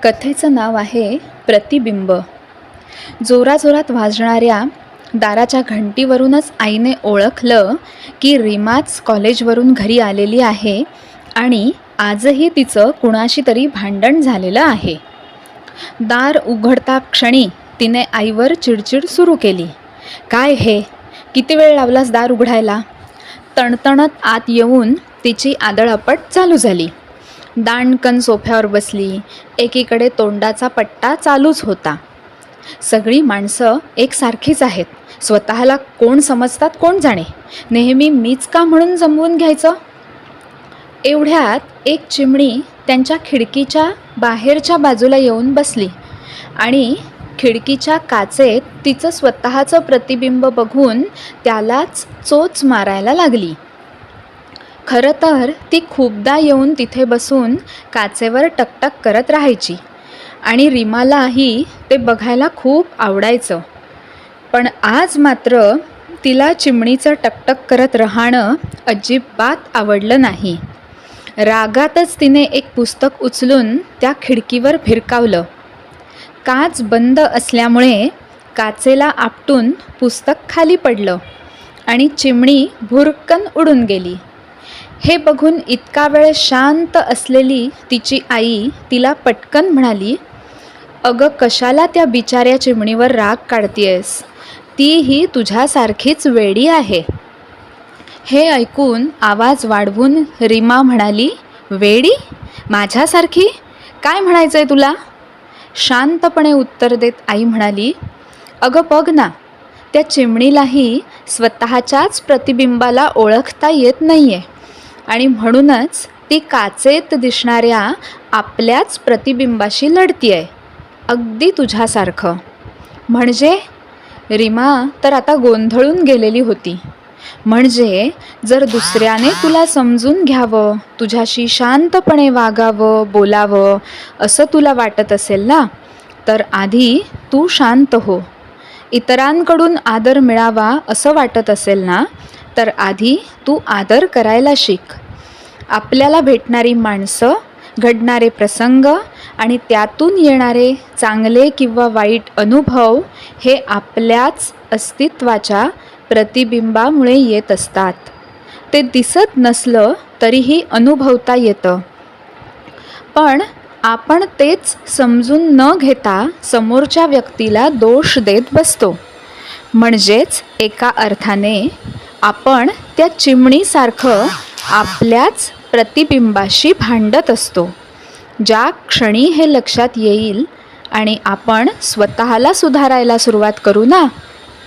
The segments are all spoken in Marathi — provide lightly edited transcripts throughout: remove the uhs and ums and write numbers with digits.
कथेचं नाव आहे प्रतिबिंब. जोराजोरात वाजणाऱ्या दाराच्या घंटीवरूनच आईने ओळखलं की रीमाच कॉलेजवरून घरी आलेली आहे आणि आजही तिचं कुणाशी तरी भांडण झालेलं आहे. दार उघडता क्षणी तिने आईवर चिडचिड सुरू केली. काय हे, किती वेळ लावलास दार उघडायला? तणतणत आत येऊन तिची आदळआपट चालू झाली. दाणकन सोफ्यावर बसली. एकीकडे तोंडाचा पट्टा चालूच होता. सगळी माणसं एकसारखीच आहेत. स्वतःला कोण समजतात कोण जाणे. नेहमी मीच का म्हणून जमवून घ्यायचं. एवढ्यात एक चिमणी त्यांच्या खिडकीच्या बाहेरच्या बाजूला येऊन बसली आणि खिडकीच्या काचेत तिचं स्वतःचं प्रतिबिंब बघून त्यालाच चोच मारायला लागली. खरं तर ती खूपदा येऊन तिथे बसून काचेवर टकटक करत राहायची आणि रीमालाही ते बघायला खूप आवडायचं. पण आज मात्र तिला चिमणीचं टकटक करत राहणं अजिबात आवडलं नाही. रागातच तिने एक पुस्तक उचलून त्या खिडकीवर भिरकावलं. काच बंद असल्यामुळे काचेला आपटून पुस्तक खाली पडलं आणि चिमणी भुरकन उडून गेली. हे बघून इतका वेळ शांत असलेली तिची आई तिला पटकन म्हणाली, अगं कशाला त्या बिचाऱ्या चिमणीवर राग काढतीयस? तीही तुझ्यासारखीच वेडी आहे. हे ऐकून आवाज वाढवून रीमा म्हणाली, वेडी? माझ्यासारखी? काय म्हणायचं आहे तुला? शांतपणे उत्तर देत आई म्हणाली, अगं बघ ना, त्या चिमणीलाही स्वतःच्याच प्रतिबिंबाला ओळखता येत नाही आहे आणि म्हणूनच ती काचेत दिसणाऱ्या आपल्याच प्रतिबिंबाशी लढती आहे, अगदी तुझ्यासारखं. म्हणजे रीमा तर आता गोंधळून गेलेली होती. म्हणजे जर दुसऱ्याने तुला समजून घ्यावं, तुझ्याशी शांतपणे वागावं, बोलावं असं तुला वाटत असेल ना, तर आधी तू शांत हो. इतरांकडून आदर मिळावा असं वाटत असेल ना, तर आधी तू आदर करायला शिक. आपल्याला भेटणारी माणसं, घडणारे प्रसंग आणि त्यातून येणारे चांगले किंवा वाईट अनुभव हे आपल्याच अस्तित्वाच्या प्रतिबिंबामुळे येत असतात. ते दिसत नसलं तरीही अनुभवता येतं. पण आपण तेच समजून न घेता समोरच्या व्यक्तीला दोष देत बसतो. म्हणजेच एका अर्थाने आपण त्या चिमणीसारखं आपल्याच प्रतिबिंबाशी भांडत असतो. ज्या क्षणी हे लक्षात येईल आणि आपण स्वतःला सुधारायला सुरुवात करू ना,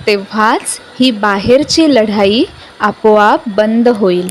तेव्हाच ही बाहेरची लढाई आपोआप बंद होईल.